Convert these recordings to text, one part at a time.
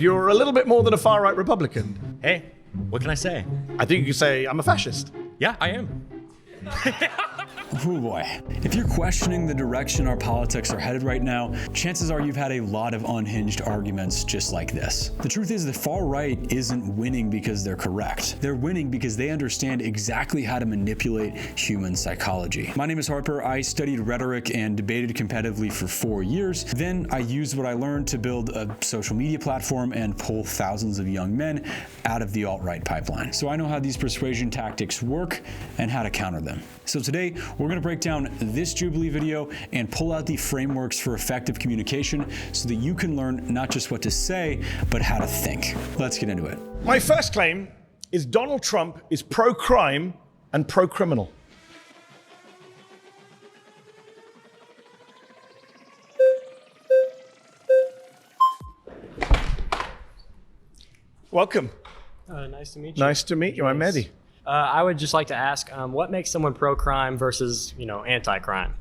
You're a little bit more than a far-right Republican. Hey, what can I say? I think you could say I'm a fascist. Yeah, I am. Oh boy. If you're questioning the direction our politics are headed right now, chances are you've had a lot of unhinged arguments just like this. The truth is the far right isn't winning because they're correct. They're winning because they understand exactly how to manipulate human psychology. My name is Harper. I studied rhetoric and debated competitively for 4 years. Then I used what I learned to build a social media platform and pull thousands of young men out of the alt-right pipeline. So I know how these persuasion tactics work and how to counter them. So today, we're going to break down this Jubilee video and pull out the frameworks for effective communication so that you can learn not just what to say, but how to think. Let's get into it. My first claim is Donald Trump is pro-crime and pro-criminal. Welcome. Nice to meet you. Nice to meet you. I'm Mehdi. I would just like to ask, what makes someone pro-crime versus, anti-crime?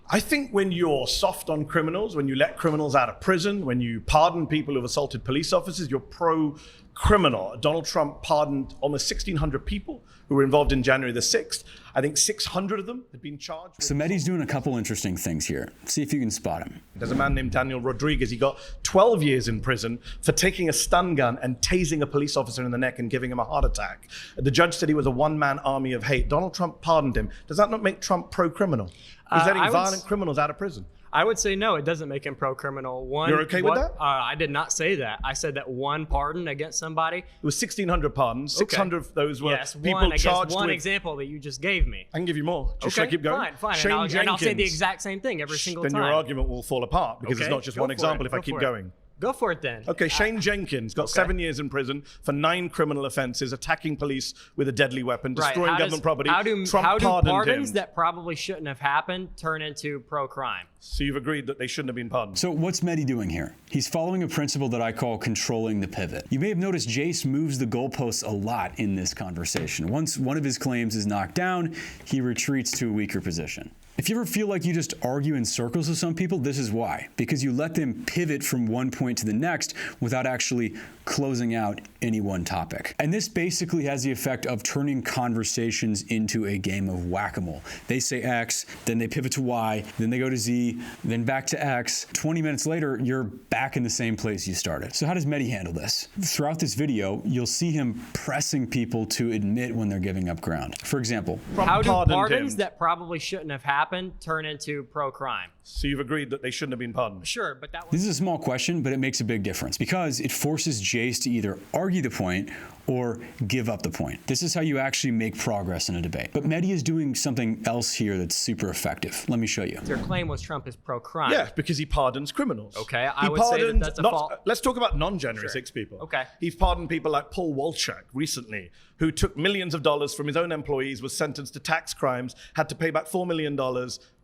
I think when you're soft on criminals, when you let criminals out of prison, when you pardon people who've assaulted police officers, you're pro-criminal. Donald Trump pardoned almost 1,600 people who were involved in January the 6th. I think 600 of them had been charged. So Mehdi's doing a couple interesting things here. See if you can spot him. There's a man named Daniel Rodriguez. He got 12 years in prison for taking a stun gun and tasing a police officer in the neck and giving him a heart attack. The judge said he was a one-man army of hate. Donald Trump pardoned him. Does that not make Trump pro-criminal? He's letting violent criminals out of prison. I would say no, it doesn't make him pro-criminal. You're okay with that? I did not say that. I said that one pardon against somebody. It was 1,600 pardons. 600 of those were people charged with... one example that you just gave me. I can give you more. Should I keep going? Fine. And I'll say the exact same thing every single time. Then your argument will fall apart because it's not just one example if I keep going. Go for it then. Okay, Shane Jenkins got 7 years in prison for 9 criminal offenses, attacking police with a deadly weapon, destroying government property. How do Trump pardons that probably shouldn't have happened turn into pro-crime? So you've agreed that they shouldn't have been pardoned. So what's Mehdi doing here? He's following a principle that I call controlling the pivot. You may have noticed Jace moves the goalposts a lot in this conversation. Once one of his claims is knocked down, he retreats to a weaker position. If you ever feel like you just argue in circles with some people, this is why. Because you let them pivot from one point to the next without actually closing out any one topic. And this basically has the effect of turning conversations into a game of whack-a-mole. They say X, then they pivot to Y, then they go to Z, then back to X. 20 minutes later, you're back in the same place you started. So how does Mehdi handle this? Throughout this video, you'll see him pressing people to admit when they're giving up ground. For example, how do pardons that probably shouldn't have happened turn into pro-crime? So you've agreed that they shouldn't have been pardoned? Sure, but that was... This is a small question, but it makes a big difference because it forces Jace to either argue the point or give up the point. This is how you actually make progress in a debate. But Mehdi is doing something else here that's super effective. Let me show you. Your claim was Trump is pro-crime. Yeah, because he pardons criminals. Okay, I would say that that's a fault. Let's talk about non-January 6 people. Okay. He's pardoned people like Paul Walchuk recently, who took millions of dollars from his own employees, was sentenced to tax crimes, had to pay back $4 million.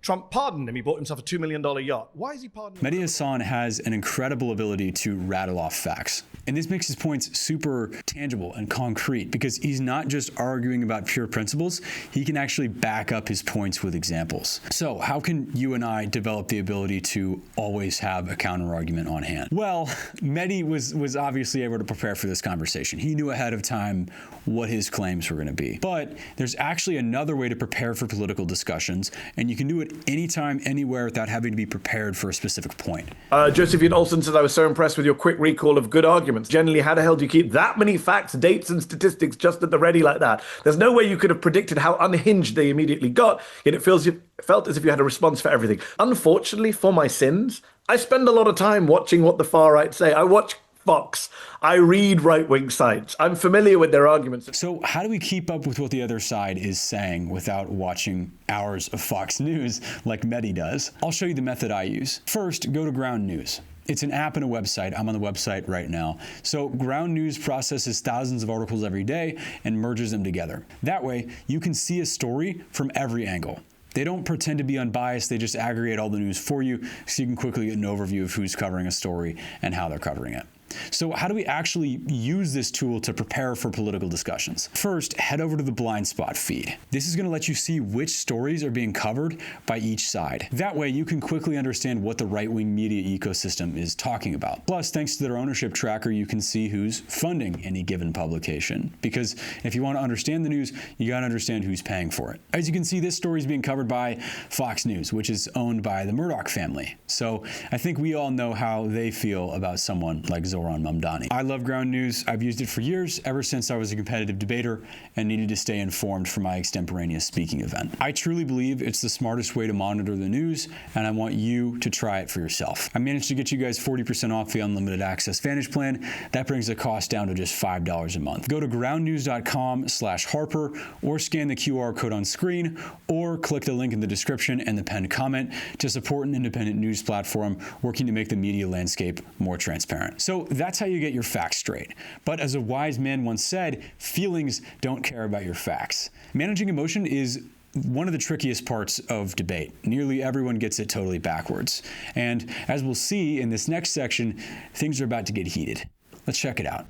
Trump pardoned him. He bought himself a $2 million yacht. Why is he pardoning? Mehdi Hasan has an incredible ability to rattle off facts. And this makes his points super tangible and concrete because he's not just arguing about pure principles, he can actually back up his points with examples. So how can you and I develop the ability to always have a counter argument on hand? Well, Mehdi was obviously able to prepare for this conversation. He knew ahead of time what his claims were going to be. But there's actually another way to prepare for political discussions, and you can do it anytime, anywhere without having to be prepared for a specific point. Josephine Olsen says, I was so impressed with your quick recall of good arguments. Generally, how the hell do you keep that many facts, dates, and statistics just at the ready like that? There's no way you could have predicted how unhinged they immediately got, yet it felt as if you had a response for everything. Unfortunately, for my sins, I spend a lot of time watching what the far right say. I watch Fox. I read right-wing sites. I'm familiar with their arguments. So how do we keep up with what the other side is saying without watching hours of Fox News like Mehdi does? I'll show you the method I use. First, go to Ground News. It's an app and a website. I'm on the website right now. So Ground News processes thousands of articles every day and merges them together. That way, you can see a story from every angle. They don't pretend to be unbiased. They just aggregate all the news for you so you can quickly get an overview of who's covering a story and how they're covering it. So how do we actually use this tool to prepare for political discussions? First, head over to the blind spot feed. This is going to let you see which stories are being covered by each side. That way you can quickly understand what the right-wing media ecosystem is talking about. Plus, thanks to their ownership tracker, you can see who's funding any given publication. Because if you want to understand the news, you got to understand who's paying for it. As you can see, this story is being covered by Fox News, which is owned by the Murdoch family. So I think we all know how they feel about someone like Zoran Mamdani. I love ground news. I've used it for years, ever since I was a competitive debater and needed to stay informed for my extemporaneous speaking event. I truly believe it's the smartest way to monitor the news, and I want you to try it for yourself. I managed to get you guys 40% off the unlimited access Vantage plan. That brings the cost down to just $5 a month. Go to groundnews.com/Harper or scan the QR code on screen or click the link in the description and the pinned comment to support an independent news platform working to make the media landscape more transparent. So that's how you get your facts straight. But as a wise man once said, feelings don't care about your facts. Managing emotion is one of the trickiest parts of debate. Nearly everyone gets it totally backwards. And as we'll see in this next section, things are about to get heated. Let's check it out.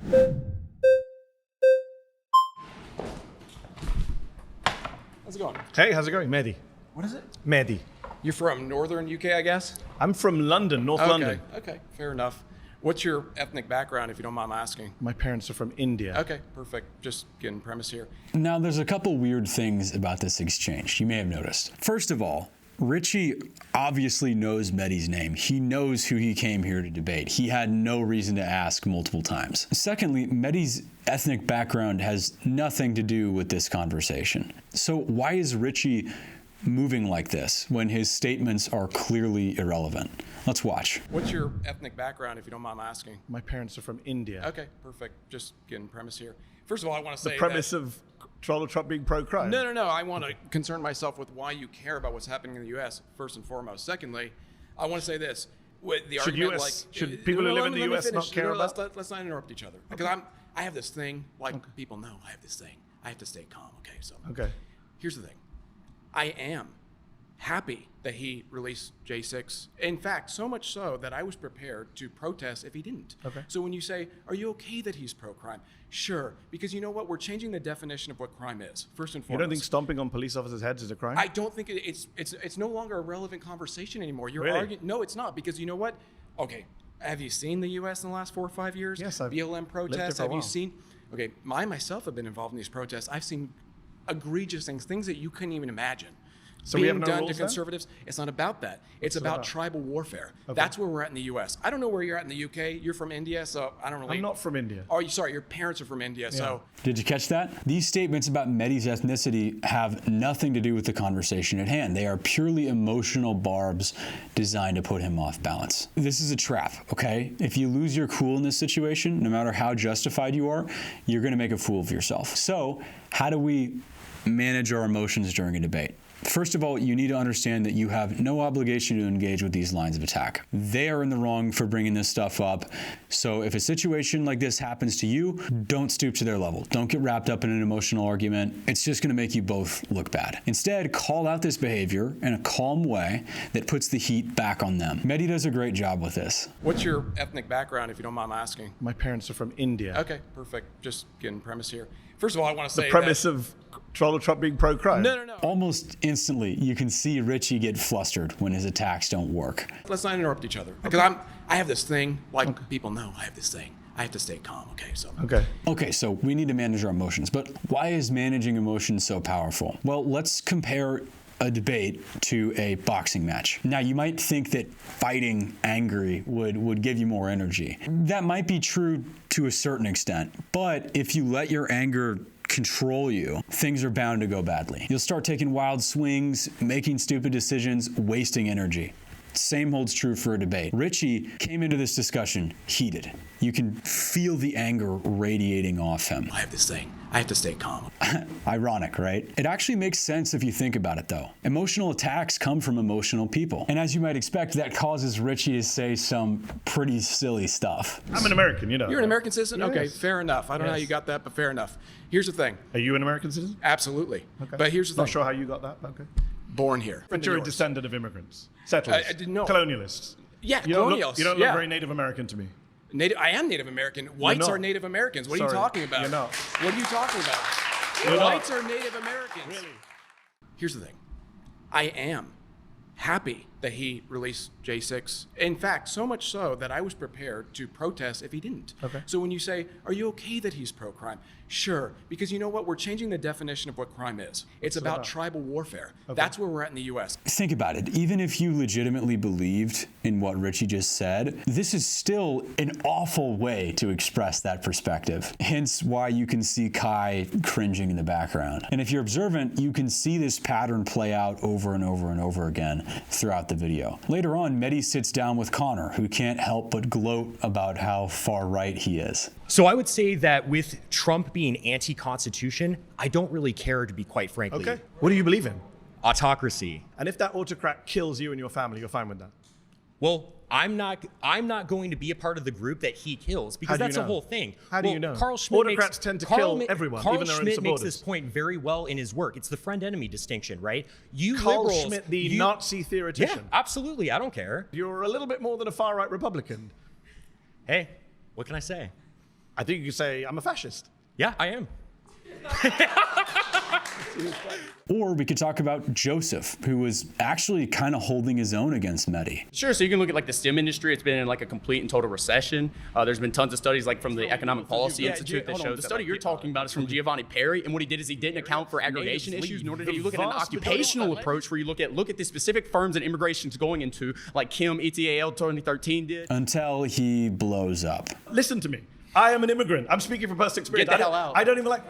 How's it going? Hey, how's it going? Mehdi. What is it? Mehdi. You're from northern UK, I guess? I'm from London, North London. Okay, fair enough. What's your ethnic background, if you don't mind my asking? My parents are from India. Okay, perfect. Just getting premise here. Now, there's a couple weird things about this exchange you may have noticed. First of all, Richie obviously knows Mehdi's name. He knows who he came here to debate. He had no reason to ask multiple times. Secondly, Mehdi's ethnic background has nothing to do with this conversation. So why is Richie moving like this when his statements are clearly irrelevant? Let's watch. What's your ethnic background, if you don't mind my asking? My parents are from India. Okay, perfect. Just getting premise here. First of all, I want to say The premise of Donald Trump being pro-crime. No. I want to concern myself with why you care about what's happening in the U.S., first and foremost. Secondly, I want to say this. With the argument, should people who live in the U.S. not care about? Let's not interrupt each other. Because I have this thing, people know I have this thing. I have to stay calm, okay? So here's the thing. I am happy that he released J6. In fact, so much so that I was prepared to protest if he didn't. Okay. So when you say, are you okay that he's pro-crime? Sure, because you know what? We're changing the definition of what crime is, first and foremost. You don't think stomping on police officers' heads is a crime? I don't think it's no longer a relevant conversation anymore. You're Really? arguing. No, it's not, because you know what? Okay, have you seen the U.S. in the last 4 or 5 years? Yes, I've BLM lived protests. there for a Have you while. seen? Okay, I myself have been involved in these protests. I've seen egregious things that you couldn't even imagine. So we being have no done rules to then? conservatives. It's not about that. It's it about about? tribal warfare. Okay. That's where we're at in the U.S. I don't know where you're at in the UK. You're from India, so I don't really. I'm not from India. Oh, sorry, your parents are from India, so. Did you catch that? These statements about Mehdi's ethnicity have nothing to do with the conversation at hand. They are purely emotional barbs designed to put him off balance. This is a trap, okay? If you lose your cool in this situation, no matter how justified you are, you're going to make a fool of yourself. So, how do we manage our emotions during a debate? First of all, you need to understand that you have no obligation to engage with these lines of attack. They are in the wrong for bringing this stuff up. So if a situation like this happens to you, don't stoop to their level. Don't get wrapped up in an emotional argument. It's just going to make you both look bad. Instead, call out this behavior in a calm way that puts the heat back on them. Mehdi does a great job with this. What's your ethnic background, if you don't mind my asking? My parents are from India. Okay, perfect. Just getting premise here. First of all, I want to say The premise of Donald Trump being pro-crime. No. Almost instantly, you can see Richie get flustered when his attacks don't work. Let's not interrupt each other. Because I have this thing, people know I have this thing. I have to stay calm, okay? So. Okay, so we need to manage our emotions. But why is managing emotions so powerful? Well, let's compare a debate to a boxing match. Now, you might think that fighting angry would give you more energy. That might be true to a certain extent. But if you let your anger control you, things are bound to go badly. You'll start taking wild swings, making stupid decisions, wasting energy. Same holds true for a debate. Richie came into this discussion heated. You can feel the anger radiating off him. I have this thing. I have to stay calm. Ironic, right? It actually makes sense if you think about it, though. Emotional attacks come from emotional people. And as you might expect, that causes Richie to say some pretty silly stuff. I'm an American, you know. You're an American citizen? Yes. Okay, fair enough. I don't know how you got that, but fair enough. Here's the thing. Are you an American citizen? Absolutely. Okay. But here's the thing. Not sure how you got that, but okay. Born here. But you're a descendant of immigrants. Settlers. I didn't know. Colonialists. Yeah, You don't colonials. look Yeah. very Native American to me. I am Native American. Whites are Native Americans. What are you talking about? You're not. What are you talking about? Whites are Native Americans. Really? Here's the thing. I am happy that he released J6. In fact, so much so that I was prepared to protest if he didn't. Okay. So when you say, are you okay that he's pro-crime? Sure, because you know what? We're changing the definition of what crime is. It's about tribal warfare. Okay. That's where we're at in the U.S. Think about it. Even if you legitimately believed in what Richie just said, this is still an awful way to express that perspective. Hence why you can see Kai cringing in the background. And if you're observant, you can see this pattern play out over and over and over again throughout the video. Later on, Mehdi sits down with Connor, who can't help but gloat about how far right he is. So I would say that with Trump being anti-constitution, I don't really care, to be quite frankly. Okay. What do you believe in? Autocracy. And if that autocrat kills you and your family, you're fine with that? Well, I'm not going to be a part of the group that he kills, because that's the whole thing. How do you know? Carl Schmitt Autocrats tend to kill everyone, Carl even their own Schmitt makes supporters. this point very well in his work. It's the friend-enemy distinction, right? You Carl liberals, Schmitt, the Nazi theoretician. Yeah, absolutely. I don't care. You're a little bit more than a far-right Republican. Hey, what can I say? I think you could say I'm a fascist. Yeah, I am. Or we could talk about Joseph, who was actually kind of holding his own against Mehdi. Sure, so you can look at like the STEM industry. It's been in like a complete and total recession. There's been tons of studies like from the Economic Policy Institute that shows the study you're talking about is from Giovanni Perry, and what he did is he didn't account for aggregation issues, nor did he look at an occupational approach where you look at the specific firms that immigration's going into, like Kim ETAL 2013 did. Until he blows up. Listen to me. I am an immigrant. I'm speaking from personal experience. Get the hell out. I don't even like...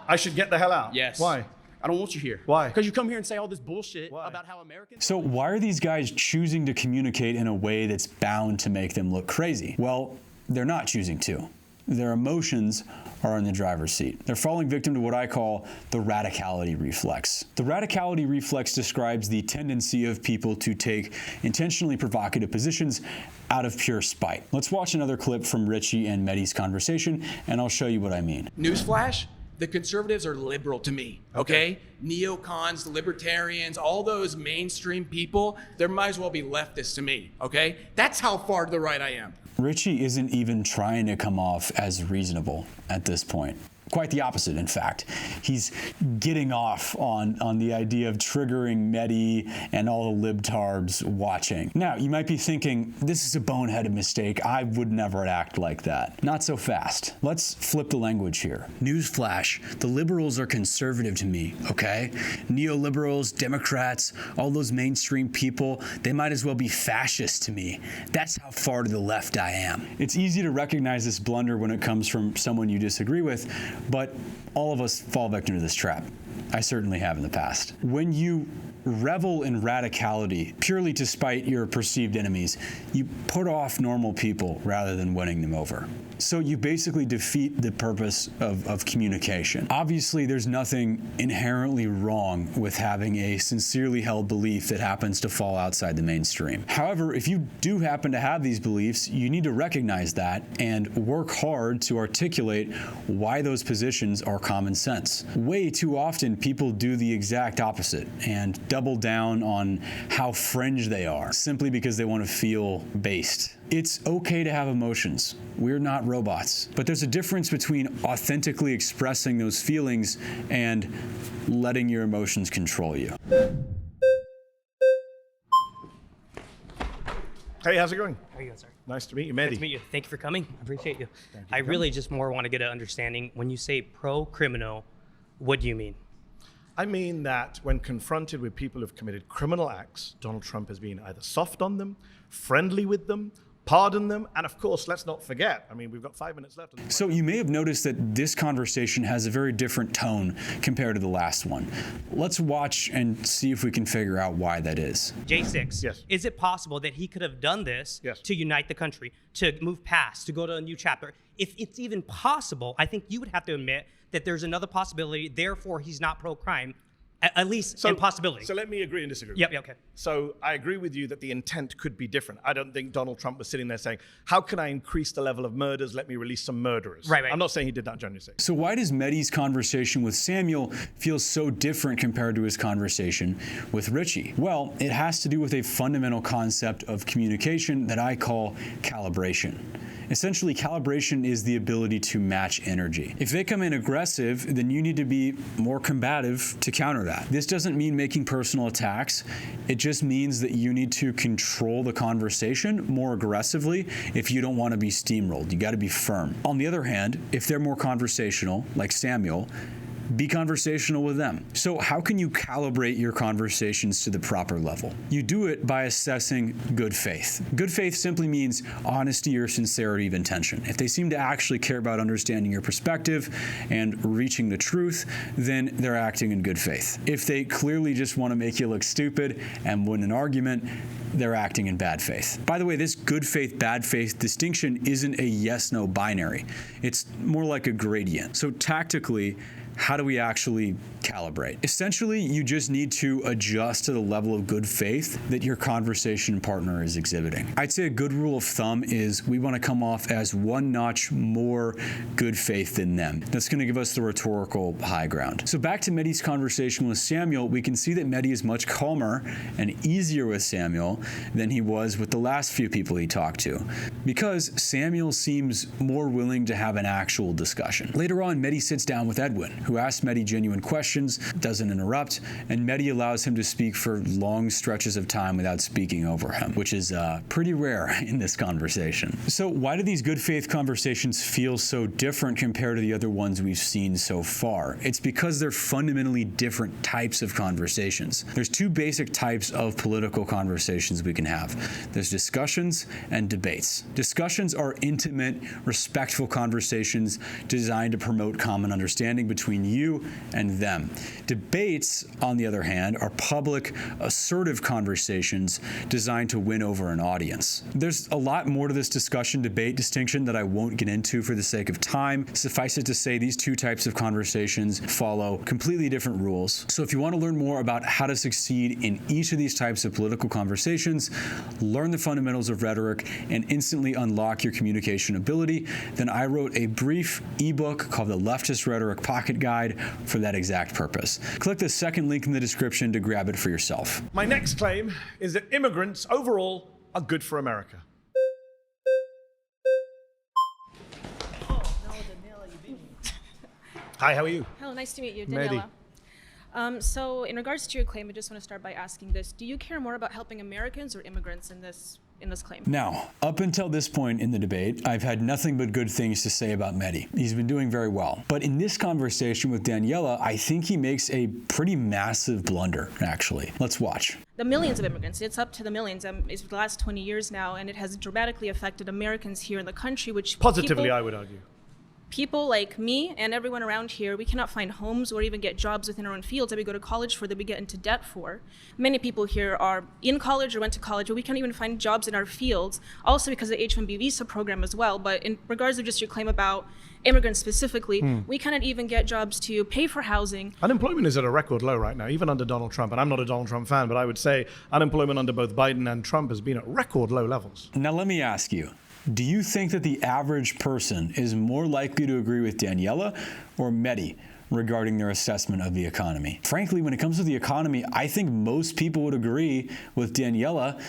I should get the hell out. Yes. Why? I don't want you here. Why? Because you come here and say all this bullshit about how Americans... So why are these guys choosing to communicate in a way that's bound to make them look crazy? Well, they're not choosing to. Their emotions are in the driver's seat. They're falling victim to what I call the radicality reflex. The radicality reflex describes the tendency of people to take intentionally provocative positions out of pure spite. Let's watch another clip from Richie and Mehdi's conversation, and I'll show you what I mean. Newsflash, the conservatives are liberal to me, okay? Neocons, the libertarians, all those mainstream people, they might as well be leftists to me, okay? That's how far to the right I am. Richie isn't even trying to come off as reasonable at this point. Quite the opposite, in fact. He's getting off on the idea of triggering Mehdi and all the libtarbs watching. Now, you might be thinking, this is a boneheaded mistake. I would never act like that. Not so fast. Let's flip the language here. Newsflash, the liberals are conservative to me, okay? Neoliberals, Democrats, all those mainstream people, they might as well be fascist to me. That's how far to the left I am. It's easy to recognize this blunder when it comes from someone you disagree with, but all of us fall victim to this trap. I certainly have in the past. When you revel in radicality purely to spite your perceived enemies, you put off normal people rather than winning them over. So you basically defeat the purpose of communication. Obviously, there's nothing inherently wrong with having a sincerely held belief that happens to fall outside the mainstream. However, if you do happen to have these beliefs, you need to recognize that and work hard to articulate why those positions are common sense. Way too often, people do the exact opposite and double down on how fringe they are simply because they want to feel based. It's okay to have emotions. We're not robots. But there's a difference between authentically expressing those feelings and letting your emotions control you. Hey, how's it going? How are you going, sir? Nice to meet you, Mehdi. Nice to meet you. Thank you for coming. I appreciate you. I really just more want to get an understanding. When you say pro-criminal, what do you mean? I mean that when confronted with people who've committed criminal acts, Donald Trump has been either soft on them, friendly with them, pardon them, and of course, let's not forget, I mean, we've got 5 minutes left. So you may have noticed that this conversation has a very different tone compared to the last one. Let's watch and see if we can figure out why that is. J6. Yes. Is it possible that he could have done this to unite the country, to move past, to go to a new chapter? If it's even possible, I think you would have to admit that there's another possibility, therefore he's not pro-crime. At least in possibility. So let me agree and disagree. Yep, okay. So I agree with you that the intent could be different. I don't think Donald Trump was sitting there saying, how can I increase the level of murders? Let me release some murderers. Right. I'm not saying he did that January 6th. So why does Mehdi's conversation with Samuel feel so different compared to his conversation with Richie? Well, it has to do with a fundamental concept of communication that I call calibration. Essentially, calibration is the ability to match energy. If they come in aggressive, then you need to be more combative to counter that. This doesn't mean making personal attacks. It just means that you need to control the conversation more aggressively if you don't want to be steamrolled. You got to be firm. On the other hand, if they're more conversational, like Samuel, be conversational with them. So how can you calibrate your conversations to the proper level? You do it by assessing good faith. Good faith simply means honesty or sincerity of intention. If they seem to actually care about understanding your perspective and reaching the truth, then they're acting in good faith. If they clearly just want to make you look stupid and win an argument, they're acting in bad faith. By the way, this good faith, bad faith distinction isn't a yes-no binary. It's more like a gradient. So tactically, how do we actually calibrate? Essentially, you just need to adjust to the level of good faith that your conversation partner is exhibiting. I'd say a good rule of thumb is we want to come off as one notch more good faith than them. That's going to give us the rhetorical high ground. So back to Mehdi's conversation with Samuel, we can see that Mehdi is much calmer and easier with Samuel than he was with the last few people he talked to, because Samuel seems more willing to have an actual discussion. Later on, Mehdi sits down with Edwin, who asks Mehdi genuine questions, doesn't interrupt, and Mehdi allows him to speak for long stretches of time without speaking over him, which is pretty rare in this conversation. So why do these good faith conversations feel so different compared to the other ones we've seen so far? It's because they're fundamentally different types of conversations. There's two basic types of political conversations we can have. There's discussions and debates. Discussions are intimate, respectful conversations designed to promote common understanding between you and them. Debates, on the other hand, are public, assertive conversations designed to win over an audience. There's a lot more to this discussion-debate distinction that I won't get into for the sake of time. Suffice it to say, these two types of conversations follow completely different rules. So if you want to learn more about how to succeed in each of these types of political conversations, learn the fundamentals of rhetoric, and instantly unlock your communication ability, then I wrote a brief ebook called the Leftist Rhetoric Pocket Guide for that exact purpose. Click the second link in the description to grab it for yourself. My next claim is that immigrants overall are good for America. Hi, how are you? Hello, nice to meet you, Mehdi. Daniela. So in regards to your claim, I just want to start by asking this. Do you care more about helping Americans or immigrants in this claim? Now, up until this point in the debate, I've had nothing but good things to say about Mehdi. He's been doing very well. But in this conversation with Daniela, I think he makes a pretty massive blunder, actually. Let's watch. The millions of immigrants, it's up to the millions. It's the last 20 years now, and it has dramatically affected Americans here in the country, which Positively, I would argue. people like me and everyone around here, we cannot find homes or even get jobs within our own fields that we go to college for, that we get into debt for. Many people here are in college or went to college, but we can't even find jobs in our fields, also because of the H-1B visa program as well. But in regards to just your claim about immigrants specifically, we cannot even get jobs to pay for housing. Unemployment is at a record low right now, even under Donald Trump. And I'm not a Donald Trump fan, but I would say unemployment under both Biden and Trump has been at record low levels. Now let me ask you, do you think that the average person is more likely to agree with Daniela or Mehdi regarding their assessment of the economy? Frankly, when it comes to the economy, I think most people would agree with Daniela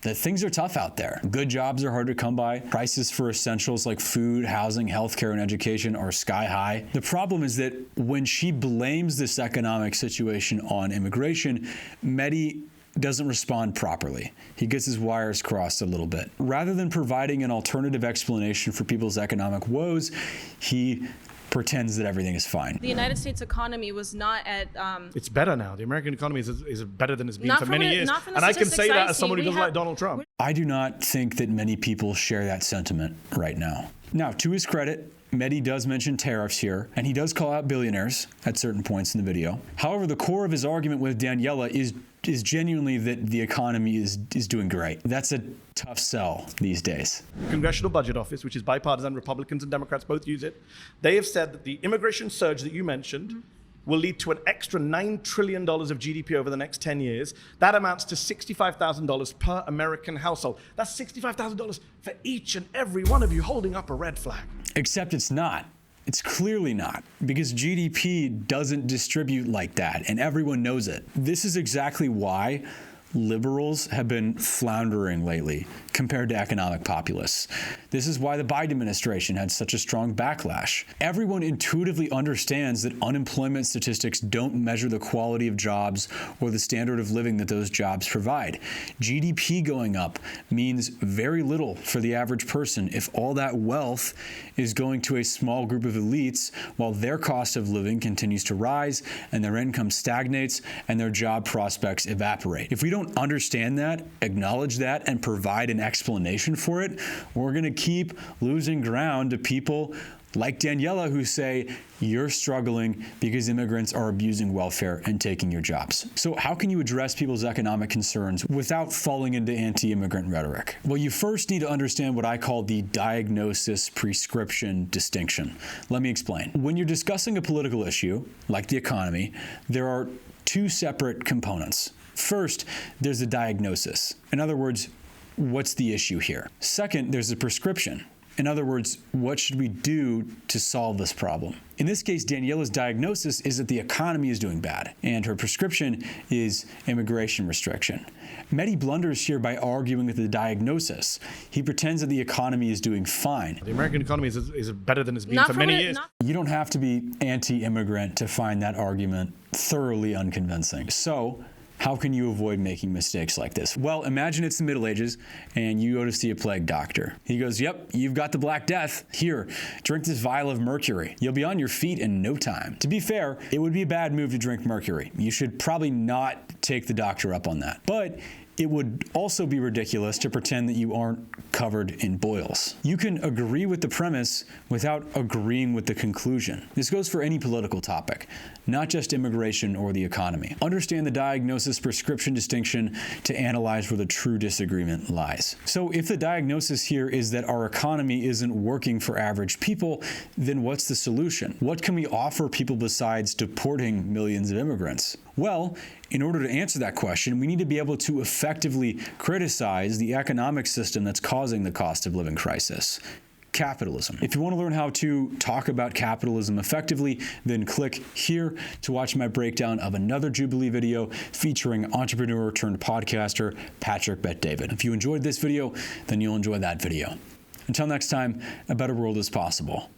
that things are tough out there. Good jobs are hard to come by. Prices for essentials like food, housing, healthcare, and education are sky high. The problem is that when she blames this economic situation on immigration, Mehdi doesn't respond properly. He gets his wires crossed a little bit. Rather than providing an alternative explanation for people's economic woes, he pretends that everything is fine. The United States economy was not at... It's better now. The American economy is better than it's been Not for from many the- years. not from the And I can say statistics that I as someone who see. We doesn't have- like Donald Trump. I do not think that many people share that sentiment right now. Now, to his credit, Mehdi does mention tariffs here, and he does call out billionaires at certain points in the video. However, the core of his argument with Daniela is genuinely that the economy is doing great. That's a tough sell these days. Congressional Budget Office, which is bipartisan, Republicans and Democrats both use it. They have said that the immigration surge that you mentioned will lead to an extra $9 trillion of GDP over the next 10 years. That amounts to $65,000 per American household. That's $65,000 for each and every one of you holding up a red flag. Except it's not. It's clearly not, because GDP doesn't distribute like that, and everyone knows it. This is exactly why liberals have been floundering lately compared to economic populists. This is why the Biden administration had such a strong backlash. Everyone intuitively understands that unemployment statistics don't measure the quality of jobs or the standard of living that those jobs provide. GDP going up means very little for the average person if all that wealth is going to a small group of elites while their cost of living continues to rise and their income stagnates and their job prospects evaporate. If we don't understand that, acknowledge that, and provide an explanation for it, we're going to keep losing ground to people like Daniela who say you're struggling because immigrants are abusing welfare and taking your jobs. So how can you address people's economic concerns without falling into anti-immigrant rhetoric? Well, you first need to understand what I call the diagnosis-prescription distinction. Let me explain. When you're discussing a political issue, like the economy, there are two separate components. First, there's a diagnosis. In other words, what's the issue here? Second, there's a prescription. In other words, what should we do to solve this problem? In this case, Daniela's diagnosis is that the economy is doing bad, and her prescription is immigration restriction. Mehdi blunders here by arguing with the diagnosis. He pretends that the economy is doing fine. The American economy is better than it's been for many years. You don't have to be anti-immigrant to find that argument thoroughly unconvincing. So, how can you avoid making mistakes like this? Well, imagine it's the Middle Ages and you go to see a plague doctor. He goes, yep, you've got the Black Death. Here, drink this vial of mercury. You'll be on your feet in no time. To be fair, it would be a bad move to drink mercury. You should probably not take the doctor up on that. But it would also be ridiculous to pretend that you aren't covered in boils. You can agree with the premise without agreeing with the conclusion. This goes for any political topic, not just immigration or the economy. Understand the diagnosis-prescription distinction to analyze where the true disagreement lies. So if the diagnosis here is that our economy isn't working for average people, then what's the solution? What can we offer people besides deporting millions of immigrants? Well, in order to answer that question, we need to be able to effectively criticize the economic system that's causing the cost of living crisis. Capitalism. If you want to learn how to talk about capitalism effectively, then click here to watch my breakdown of another Jubilee video featuring entrepreneur turned podcaster Patrick Bet-David. If you enjoyed this video, then you'll enjoy that video. Until next time, a better world is possible.